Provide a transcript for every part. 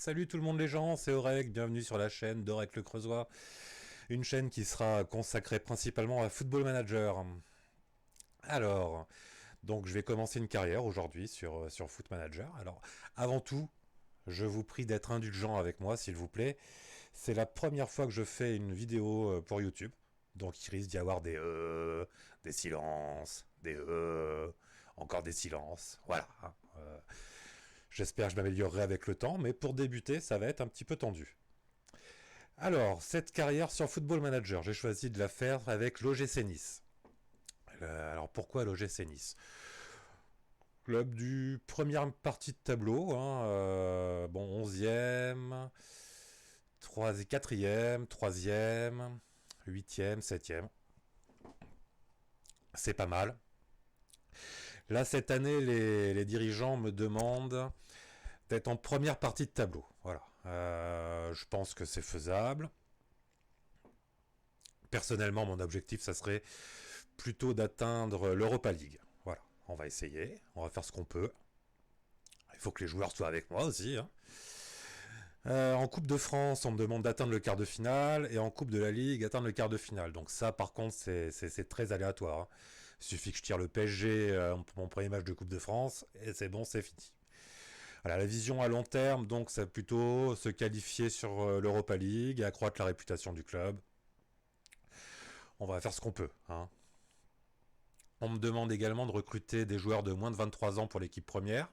Salut tout le monde les gens, c'est Aurek, bienvenue sur la chaîne d'Aurek le Creusois, une chaîne qui sera consacrée principalement à Football Manager. Alors, donc je vais commencer une carrière aujourd'hui sur Foot Manager. Alors, avant tout, je vous prie d'être indulgent avec moi s'il vous plaît. C'est la première fois que je fais une vidéo pour YouTube, donc il risque d'y avoir des silences, encore des silences, voilà. J'espère que je m'améliorerai avec le temps, mais pour débuter, ça va être un petit peu tendu. Alors, cette carrière sur Football Manager, j'ai choisi de la faire avec l'OGC Nice. Alors, pourquoi l'OGC Nice? Club du première partie de tableau, hein, bon, 11e, 4e, 3e, 8e, 7e. C'est pas mal. Là, cette année, les dirigeants me demandent d'être en première partie de tableau. Voilà. Je pense que c'est faisable. Personnellement, mon objectif, ça serait plutôt d'atteindre l'Europa League. Voilà. On va essayer. On va faire ce qu'on peut. Il faut que les joueurs soient avec moi aussi. Hein. En Coupe de France, on me demande d'atteindre le quart de finale. Et en Coupe de la Ligue, atteindre le quart de finale. Donc ça, par contre, c'est très aléatoire. Hein. Il suffit que je tire le PSG pour mon premier match de Coupe de France. Et c'est bon, c'est fini. Voilà, la vision à long terme, donc, c'est plutôt se qualifier sur l'Europa League et accroître la réputation du club. On va faire ce qu'on peut. Hein. On me demande également de recruter des joueurs de moins de 23 ans pour l'équipe première.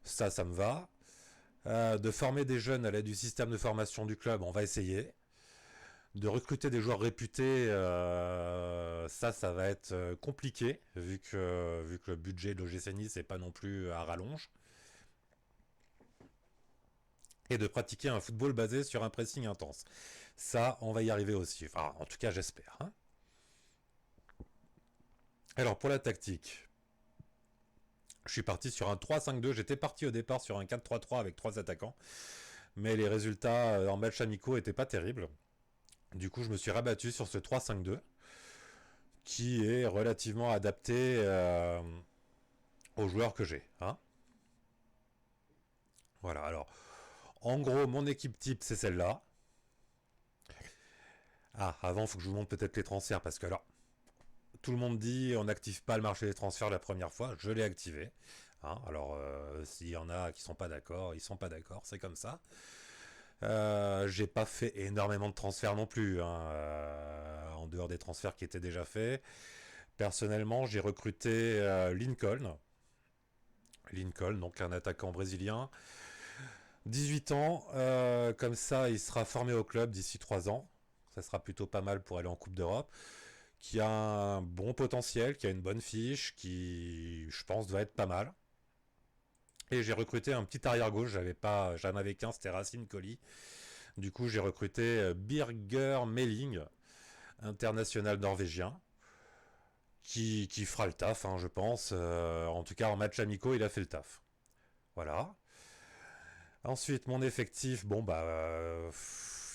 Ça me va. De former des jeunes à l'aide du système de formation du club, on va essayer. De recruter des joueurs réputés, ça va être compliqué, vu que le budget de l'OGC Nice n'est pas non plus à rallonge. Et de pratiquer un football basé sur un pressing intense. Ça, on va y arriver aussi. Enfin, en tout cas, j'espère. Hein. Alors, pour la tactique, je suis parti sur un 3-5-2. J'étais parti au départ sur un 4-3-3 avec 3 attaquants. Mais les résultats en match amicaux étaient pas terribles. Du coup, je me suis rabattu sur ce 3-5-2 qui est relativement adapté aux joueurs que j'ai. Hein. Voilà, alors, en gros, mon équipe type, c'est celle-là. Ah, avant, il faut que je vous montre peut-être les transferts, parce que alors, tout le monde dit on n'active pas le marché des transferts la première fois, je l'ai activé. Hein, alors, s'il y en a qui sont pas d'accord, ils sont pas d'accord, c'est comme ça. J'ai pas fait énormément de transferts non plus, hein, en dehors des transferts qui étaient déjà faits. Personnellement, j'ai recruté Lincoln. Lincoln, donc un attaquant brésilien. 18 ans, comme ça, il sera formé au club d'ici 3 ans. Ça sera plutôt pas mal pour aller en Coupe d'Europe. Qui a un bon potentiel, qui a une bonne fiche, qui, je pense, doit être pas mal. Et j'ai recruté un petit arrière-gauche, j'en avais qu'un, c'était Racine Colli. Du coup, j'ai recruté Birger Melling, international norvégien, qui fera le taf, hein, je pense. En tout cas, en match amicaux, il a fait le taf. Voilà. Ensuite, mon effectif, bon bah,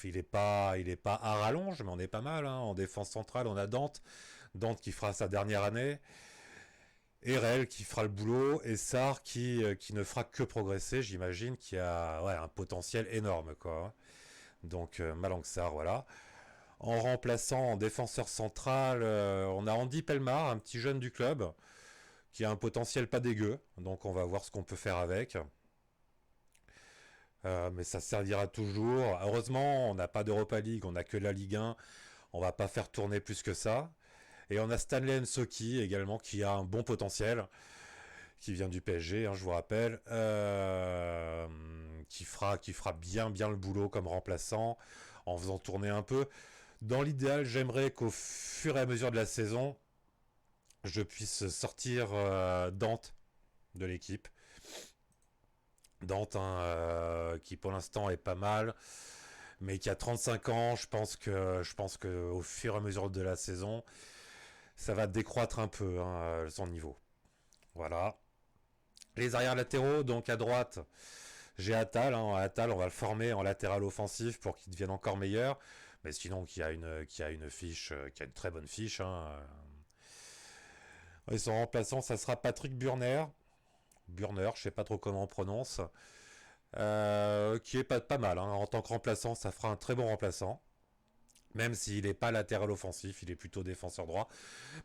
il est pas à rallonge, mais on est pas mal. Hein. En défense centrale, on a Dante qui fera sa dernière année. Erel qui fera le boulot et Sarr qui ne fera que progresser, j'imagine, qui a un potentiel énorme, quoi. Donc, Malang Sarr, voilà. En remplaçant, en défenseur central, on a Andy Pelmar, un petit jeune du club, qui a un potentiel pas dégueu. Donc, on va voir ce qu'on peut faire avec. Mais ça servira toujours. Heureusement, on n'a pas d'Europa League, on n'a que la Ligue 1. On va pas faire tourner plus que ça. Et on a Stanley Nsoki également, qui a un bon potentiel. Qui vient du PSG, hein, je vous rappelle, qui fera bien le boulot comme remplaçant, en faisant tourner un peu. Dans l'idéal, j'aimerais qu'au fur et à mesure de la saison, je puisse sortir Dante de l'équipe. Dante, hein, qui pour l'instant est pas mal, mais qui a 35 ans. Je pense que au fur et à mesure de la saison, ça va décroître un peu hein, son niveau. Voilà. Les arrières latéraux, donc à droite, j'ai Attal. Hein. Attal, on va le former en latéral offensif pour qu'il devienne encore meilleur. Mais sinon, qui a une fiche, qui a une très bonne fiche. Hein. Et son remplaçant, ça sera Patrick Burner. Burner, je sais pas trop comment on prononce. qui est pas mal, hein. En tant que remplaçant, ça fera un très bon remplaçant. Même s'il n'est pas latéral offensif, il est plutôt défenseur droit.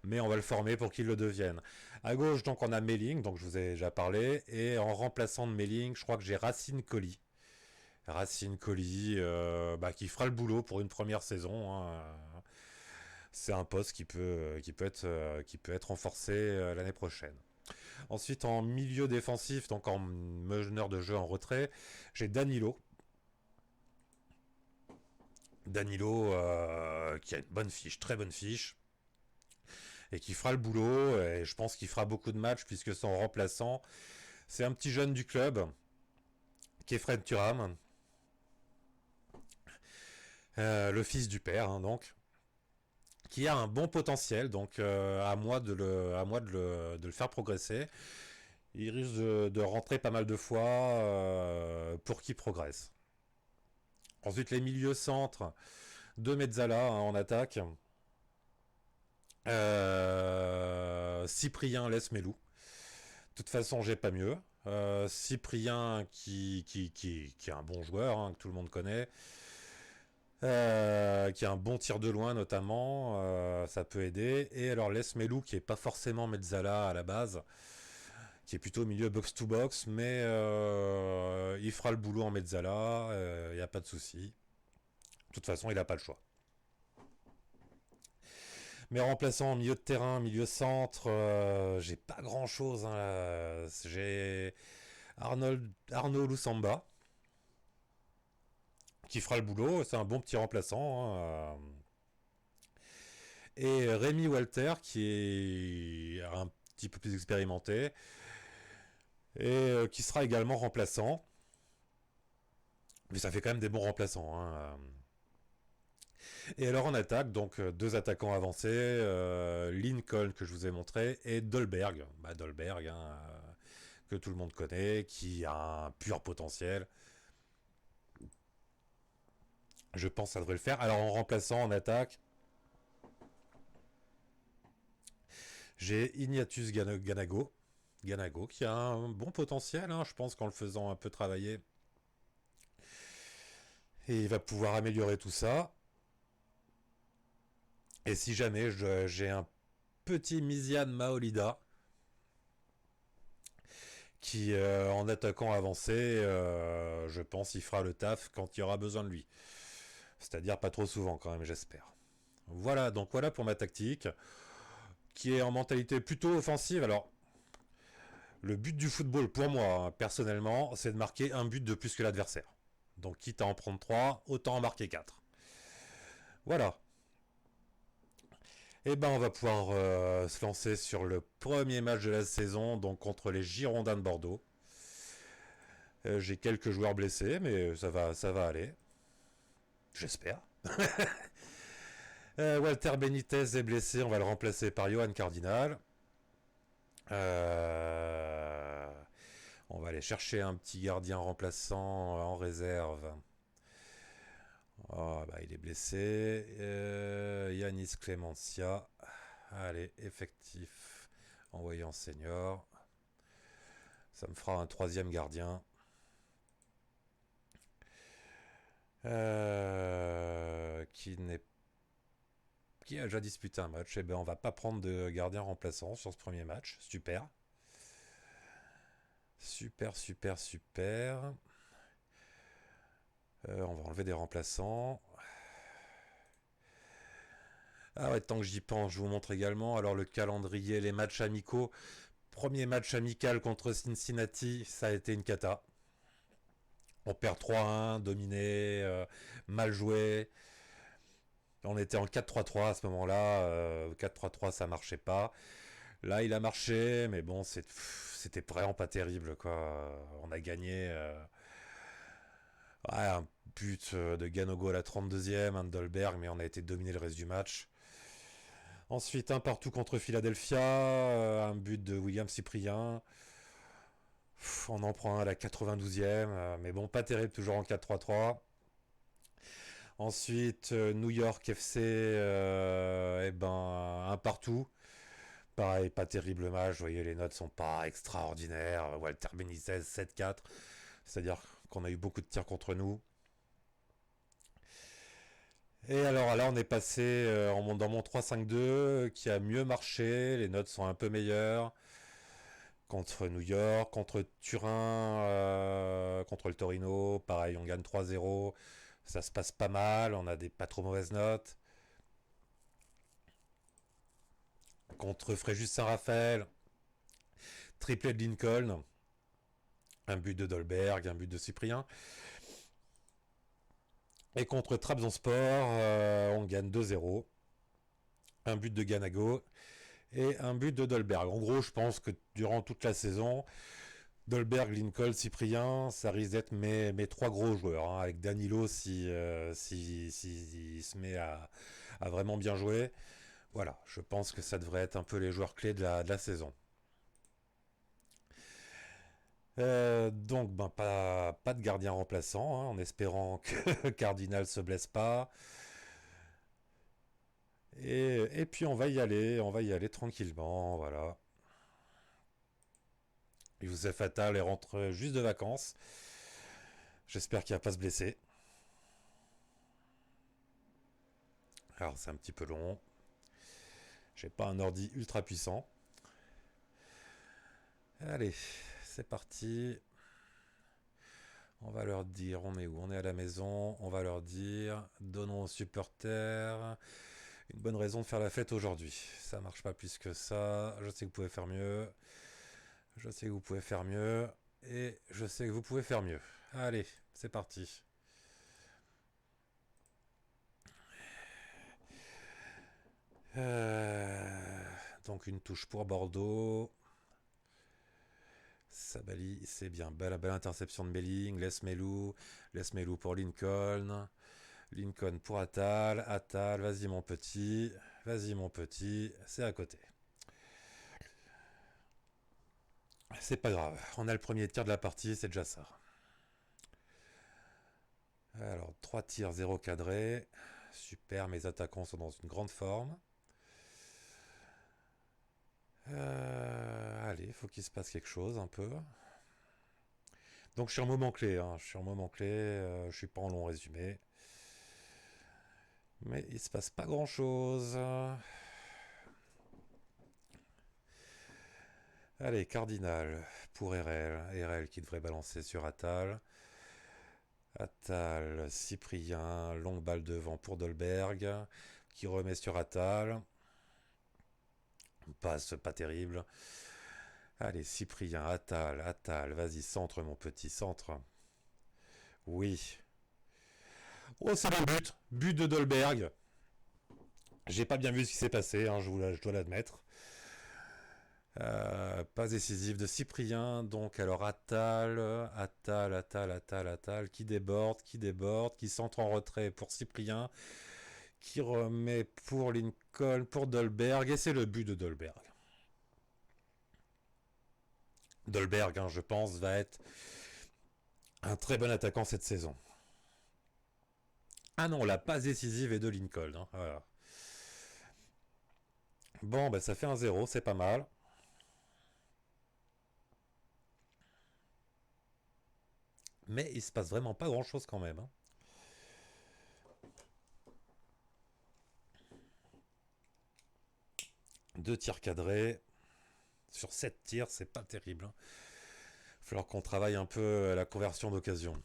Mais on va le former pour qu'il le devienne. À gauche, donc, on a Melling, donc je vous ai déjà parlé. Et en remplaçant de Melling, je crois que j'ai Racine Colli. Racine Colli, qui fera le boulot pour une première saison, hein. C'est un poste qui peut être renforcé l'année prochaine. Ensuite, en milieu défensif, donc en meneur de jeu en retrait, j'ai Danilo. Danilo qui a une bonne fiche, très bonne fiche, et qui fera le boulot. Et je pense qu'il fera beaucoup de matchs puisque son remplaçant, c'est un petit jeune du club qui est Fred Thuram, le fils du père, hein, donc, qui a un bon potentiel. Donc, à moi de le faire progresser. Il risque de rentrer pas mal de fois pour qu'il progresse. Ensuite, les milieux centres de Mezzala, hein, en attaque. Cyprien Lesmelou. De toute façon, j'ai pas mieux. Cyprien qui est un bon joueur, hein, que tout le monde connaît. Qui a un bon tir de loin notamment, ça peut aider. Et alors Lesmelou qui est pas forcément Mezzala à la base, qui est plutôt milieu box-to-box, mais il fera le boulot en Mezzala, il n'y a pas de souci. De toute façon, il n'a pas le choix. Mes remplaçants en milieu de terrain, milieu centre, j'ai pas grand chose, hein. J'ai Arnaud Lusamba qui fera le boulot, c'est un bon petit remplaçant, hein. Et Rémi Walter qui est un petit peu plus expérimenté et qui sera également remplaçant. Mais ça fait quand même des bons remplaçants, hein. Et alors en attaque, donc deux attaquants avancés, Lincoln que je vous ai montré et Dolberg. Dolberg, hein, que tout le monde connaît, qui a un pur potentiel. Je pense que ça devrait le faire. Alors en remplaçant en attaque, j'ai Ignatius Ganago. Ganago qui a un bon potentiel, hein, je pense qu'en le faisant un peu travailler. Et il va pouvoir améliorer tout ça. Et si jamais j'ai un petit Misian Maolida qui, en attaquant avancé, je pense, il fera le taf quand il y aura besoin de lui. C'est-à-dire pas trop souvent quand même, j'espère. Voilà, donc voilà pour ma tactique, qui est en mentalité plutôt offensive. Alors, le but du football pour moi, hein, personnellement, c'est de marquer un but de plus que l'adversaire. Donc quitte à en prendre 3, autant en marquer 4. Voilà. Et ben on va pouvoir se lancer sur le premier match de la saison, donc contre les Girondins de Bordeaux. J'ai quelques joueurs blessés, mais ça va aller. J'espère. Walter Benitez est blessé, on va le remplacer par Johan Cardinal. On va aller chercher un petit gardien remplaçant en réserve. Oh, il est blessé. Yanis Clemencia. Allez, effectif. Envoyé en senior. Ça me fera un troisième gardien. Qui n'est qui a déjà disputé un match. Eh ben, on va pas prendre de gardien remplaçant sur ce premier match. Super. Super, super, super. On va enlever des remplaçants. Ah ouais, tant que j'y pense, je vous montre également. Alors le calendrier, les matchs amicaux. Premier match amical contre Cincinnati, ça a été une cata. On perd 3-1, dominé, mal joué. On était en 4-3-3 à ce moment-là. 4-3-3, ça marchait pas. Là, il a marché, mais bon, c'était vraiment pas terrible, quoi. On a gagné un but de Ganogo à la 32e, un de Dolberg, mais on a été dominé le reste du match. Ensuite, un partout contre Philadelphia, un but de William Cyprien. On en prend un à la 92e, mais bon, pas terrible, toujours en 4-3-3. Ensuite, New York FC, un partout. Pareil, pas terrible match, vous voyez, les notes sont pas extraordinaires. Walter Benitez, 7-4. C'est-à-dire qu'on a eu beaucoup de tirs contre nous. Et alors là, on est passé dans mon 3-5-2 qui a mieux marché. Les notes sont un peu meilleures. Contre New York, contre Turin, contre le Torino. Pareil, on gagne 3-0. Ça se passe pas mal. On a des pas trop mauvaises notes. Contre Fréjus Saint-Raphaël. Triplé de Lincoln. Un but de Dolberg, un but de Cyprien. Et contre Trabzonspor, on gagne 2-0. Un but de Ganago et un but de Dolberg. En gros, je pense que durant toute la saison, Dolberg, Lincoln, Cyprien, ça risque d'être mes trois gros joueurs. Hein, avec Danilo si se met à vraiment bien jouer. Voilà, je pense que ça devrait être un peu les joueurs clés de la saison. Donc, pas de gardien remplaçant, hein, en espérant que Cardinal se blesse pas. Et puis on va y aller tranquillement, voilà. Youssef Attal rentre juste de vacances. J'espère qu'il va pas se blesser. Alors c'est un petit peu long. J'ai pas un ordi ultra puissant. Allez, c'est parti. On va leur dire, on est où? On est à la maison. On va leur dire, donnons aux supporters une bonne raison de faire la fête aujourd'hui. Ça marche pas plus que ça. Je sais que vous pouvez faire mieux. Je sais que vous pouvez faire mieux. Et je sais que vous pouvez faire mieux. Allez, c'est parti. Donc une touche pour Bordeaux. Sabali, c'est bien. Belle interception de Melling. Laisse Melou pour Lincoln. Lincoln pour Attal. Attal, vas-y mon petit. Vas-y mon petit. C'est à côté. C'est pas grave. On a le premier tir de la partie, c'est déjà ça. Alors, 3 tirs, 0 cadré. Super, mes attaquants sont dans une grande forme. Allez, faut qu'il se passe quelque chose un peu. Donc je suis en moment clé, hein. Je suis en moment clé, je suis pas en long résumé. Mais il se passe pas grand chose. Allez, Cardinal pour RL. RL qui devrait balancer sur Attal. Attal, Cyprien, longue balle devant pour Dolberg, qui remet sur Attal. Passe pas terrible. Allez, Cyprien, Attal, vas-y, centre mon petit, centre. Oui. Oh, c'est un but. But de Dolberg. J'ai pas bien vu ce qui s'est passé, hein, je dois l'admettre. Pas décisif de Cyprien, donc alors Attal, qui déborde, qui centre en retrait pour Cyprien, qui remet pour Lincoln, pour Dolberg, et c'est le but de Dolberg. Dolberg, hein, je pense, va être un très bon attaquant cette saison. Ah non, la passe décisive est de Lincoln. Hein, voilà. Bon, bah ça fait un 0, c'est pas mal. Mais il se passe vraiment pas grand chose quand même. Hein. Deux tirs cadrés. Sur 7 tirs, c'est pas terrible. Il va falloir qu'on travaille un peu la conversion d'occasion.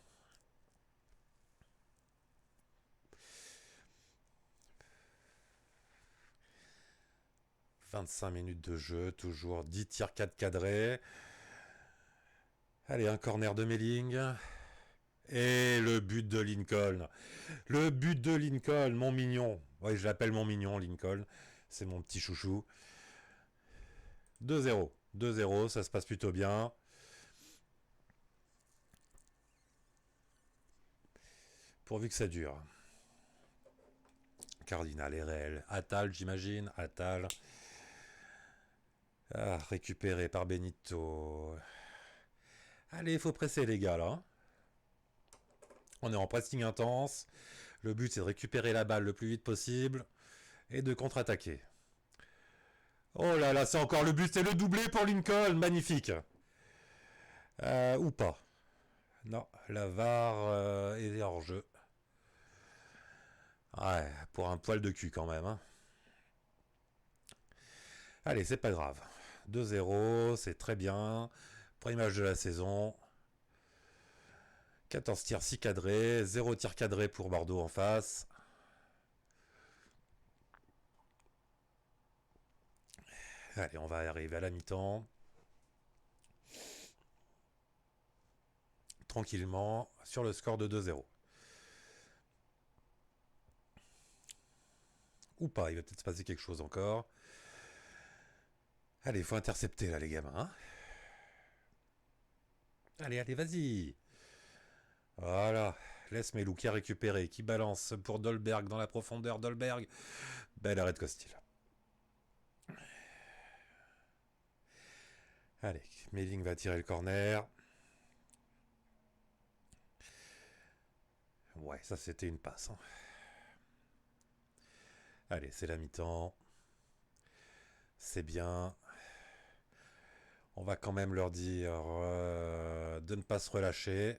« 25 minutes de jeu, toujours 10 tirs 4 cadrés. Allez, un corner de Melling. Et le but de Lincoln. Le but de Lincoln, mon mignon. Oui, je l'appelle mon mignon, Lincoln. C'est mon petit chouchou. 2-0. 2-0, ça se passe plutôt bien. Pourvu que ça dure. Cardinal est réel. Attal, j'imagine. Attal. Ah, récupéré par Benito. Allez, il faut presser les gars là. On est en pressing intense. Le but c'est de récupérer la balle le plus vite possible et de contre-attaquer. Oh là là, c'est encore le but, c'est le doublé pour Lincoln, magnifique. Ou pas. Non, la VAR est hors jeu. Ouais, pour un poil de cul quand même. Hein. Allez, c'est pas grave. 2-0, c'est très bien. Premier match de la saison. 14 tirs, 6 cadrés. 0 tir cadré pour Bordeaux en face. Allez, on va arriver à la mi-temps. Tranquillement, sur le score de 2-0. Ou pas, il va peut-être se passer quelque chose encore. Allez, il faut intercepter là, les gamins. Hein. Allez, allez, vas-y. Voilà. Laisse Melou qui a récupéré, qui balance pour Dolberg dans la profondeur. Dolberg. Bel arrêt de Costil. Allez, Melling va tirer le corner. Ouais, ça c'était une passe. Hein. Allez, c'est la mi-temps. C'est bien. On va quand même leur dire de ne pas se relâcher.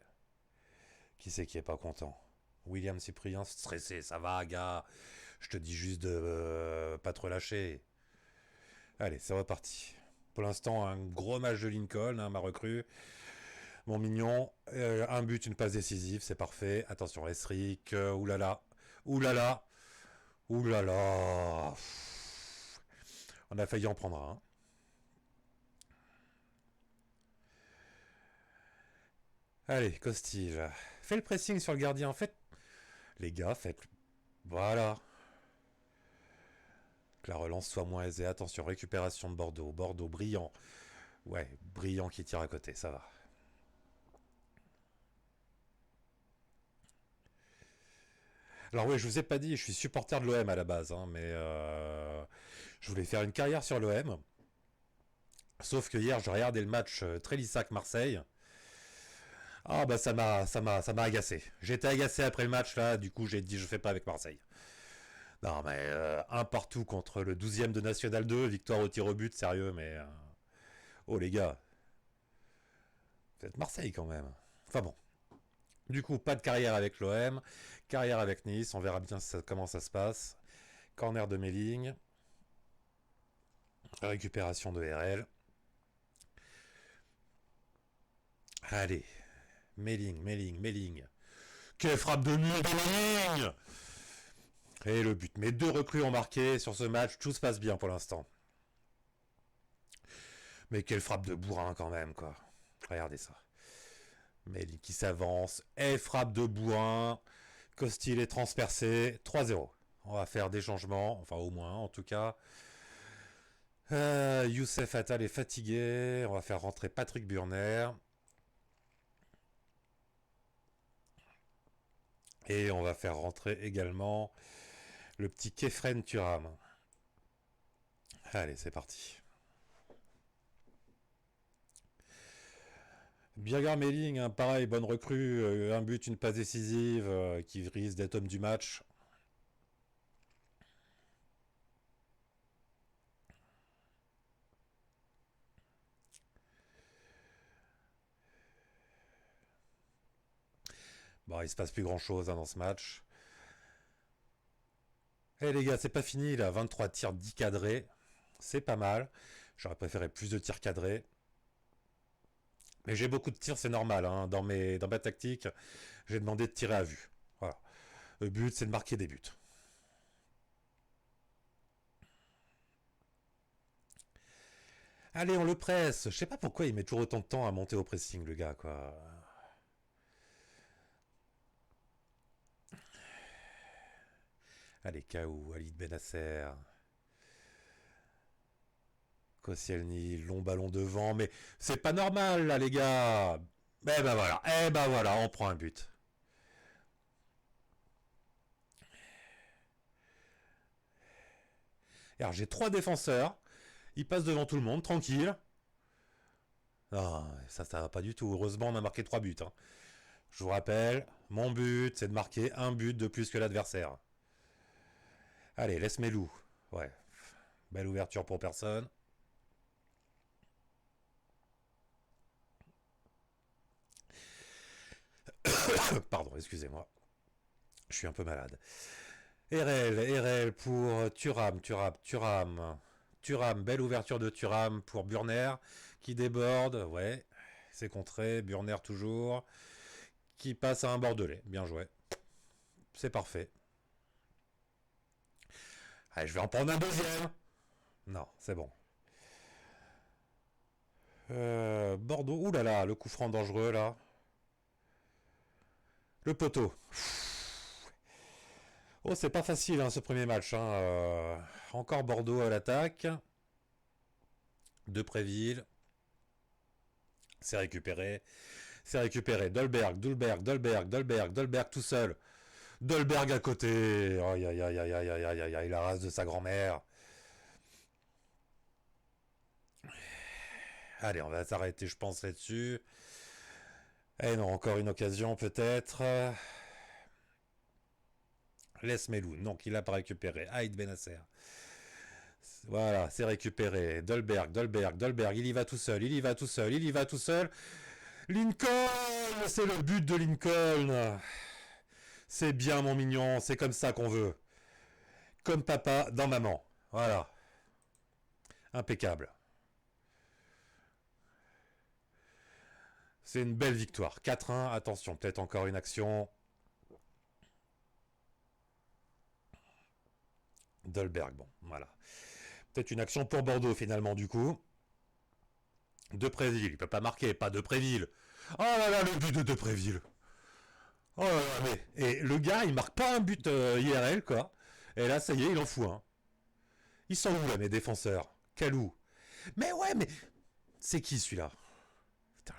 Qui c'est qui est pas content? William Cyprien, stressé, ça va, gars. Je te dis juste de pas te relâcher. Allez, c'est reparti. Pour l'instant, un gros match de Lincoln, hein, ma recrue. Mon mignon, un but, une passe décisive, c'est parfait. Attention, Esric, oulala, oulala, oulala. On a failli en prendre un. Allez, Costive, fais le pressing sur le gardien. Faites, les gars, faites. Voilà. Que la relance soit moins aisée. Attention, récupération de Bordeaux. Bordeaux brillant. Ouais, brillant qui tire à côté, ça va. Alors oui, je vous ai pas dit, je suis supporter de l'OM à la base, hein, mais je voulais faire une carrière sur l'OM. Sauf que hier, je regardais le match Trélissac-Marseille. Ah bah ça m'a agacé. J'étais agacé après le match là, du coup j'ai dit je fais pas avec Marseille. Non mais un partout contre le 12e de National 2, victoire au tir au but, sérieux mais oh les gars, vous êtes Marseille quand même. Enfin bon. Du coup, pas de carrière avec l'OM, carrière avec Nice, on verra bien comment ça se passe. Corner de Melling, récupération de RL. Allez, Melling. Quelle frappe de mur de Melling. Et le but. Mes deux recrues ont marqué sur ce match, tout se passe bien pour l'instant. Mais quelle frappe de bourrin quand même, quoi. Regardez ça. Melling qui s'avance, et frappe de bourrin. Costil est transpercé, 3-0. On va faire des changements, enfin au moins en tout cas. Youssef Attal est fatigué. On va faire rentrer Patrick Burner. Et on va faire rentrer également le petit Kefren Turam. Allez, c'est parti. Birger Melling, hein, pareil, bonne recrue. Un but, une passe décisive qui risque d'être homme du match. Bon, il se passe plus grand chose hein, dans ce match. Eh les gars, c'est pas fini là. 23 tirs 10 cadrés. C'est pas mal. J'aurais préféré plus de tirs cadrés. Mais j'ai beaucoup de tirs, c'est normal. Hein. Dans ma tactique, j'ai demandé de tirer à vue. Voilà. Le but, c'est de marquer des buts. Allez, on le presse. Je sais pas pourquoi il met toujours autant de temps à monter au pressing, le gars, quoi. Allez, Kaou, Walid Benasser. Koscielny, long ballon devant, mais c'est pas normal là les gars. Eh ben voilà, on prend un but. Alors j'ai trois défenseurs, ils passent devant tout le monde, tranquille. Non, ça va pas du tout. Heureusement, on a marqué 3 buts. Hein. Je vous rappelle, mon but, c'est de marquer un but de plus que l'adversaire. Allez, laisse mes loups. Ouais, belle ouverture pour personne. Pardon, excusez-moi. Je suis un peu malade. RL pour Thuram, belle ouverture de Thuram pour Burner, qui déborde, ouais, c'est contré, Burner toujours, qui passe à un Bordelais, bien joué. C'est parfait. Allez, je vais en prendre un deuxième. Non, c'est bon. Bordeaux, oulala, le coup franc dangereux là. Le poteau. Oh, c'est pas facile hein, ce premier match. Hein. Encore Bordeaux à l'attaque. Depréville. C'est récupéré. C'est récupéré. Dolberg tout seul. Dolberg à côté. Aïe aïe aïe aïe aïe aïe aïe aïe aïe, la race de sa grand-mère. Allez, on va s'arrêter, je pense, là-dessus. Eh non, encore une occasion peut-être. Laisse Melou. Non, qu'il a pas récupéré. Aïd Benasser. Voilà, c'est récupéré. Dolberg. Il y va tout seul. Lincoln, c'est le but de Lincoln. C'est bien mon mignon, c'est comme ça qu'on veut. Comme papa dans maman. Voilà. Impeccable. C'est une belle victoire. 4-1, attention, peut-être encore une action. Dolberg, bon, voilà. Peut-être une action pour Bordeaux finalement du coup. Depréville, il peut pas marquer, pas Depréville. Oh là là, le but de Depréville. Oh là là, mais... Et le gars, il marque pas un but IRL, quoi. Et là, ça y est, il en fout un. Ils sont où, là, mes défenseurs? Calou. Mais ouais, mais... C'est qui, celui-là? Putain,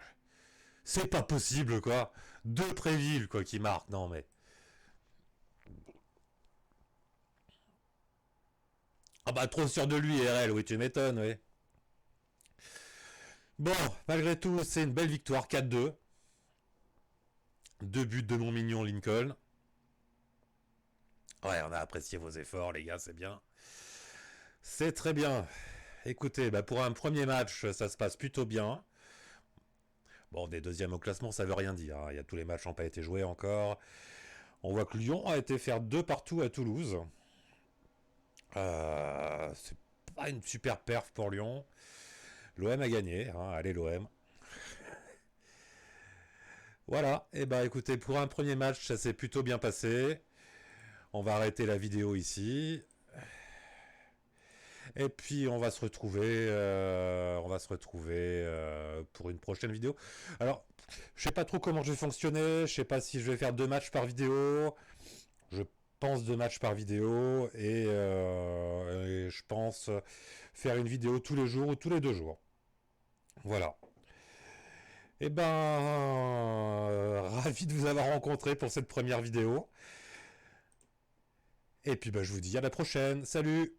c'est pas possible, quoi. Depréville, quoi, qui marque. Non, mais... Ah bah, trop sûr de lui, IRL, oui, tu m'étonnes, oui. Bon, malgré tout, c'est une belle victoire, 4-2. Deux buts de mon mignon Lincoln. Ouais, on a apprécié vos efforts, les gars, c'est bien. C'est très bien. Écoutez, bah pour un premier match, ça se passe plutôt bien. Bon, des deuxièmes au classement, ça veut rien dire. Hein. Il y a tous les matchs n'ont pas été joués encore. On voit que Lyon a été faire 2 partout à Toulouse. C'est pas une super perf pour Lyon. L'OM a gagné. Hein. Allez, l'OM. Voilà. Et bah écoutez, pour un premier match, ça s'est plutôt bien passé. On va arrêter la vidéo ici. Et puis on va se retrouver pour une prochaine vidéo. Alors, je sais pas trop comment je vais fonctionner. Je sais pas si je vais faire 2 matchs par vidéo. Je pense 2 matchs par vidéo et je pense faire une vidéo tous les jours ou tous les 2 jours. Voilà. Et ben, ravi de vous avoir rencontré pour cette première vidéo. Et puis je vous dis à la prochaine. Salut!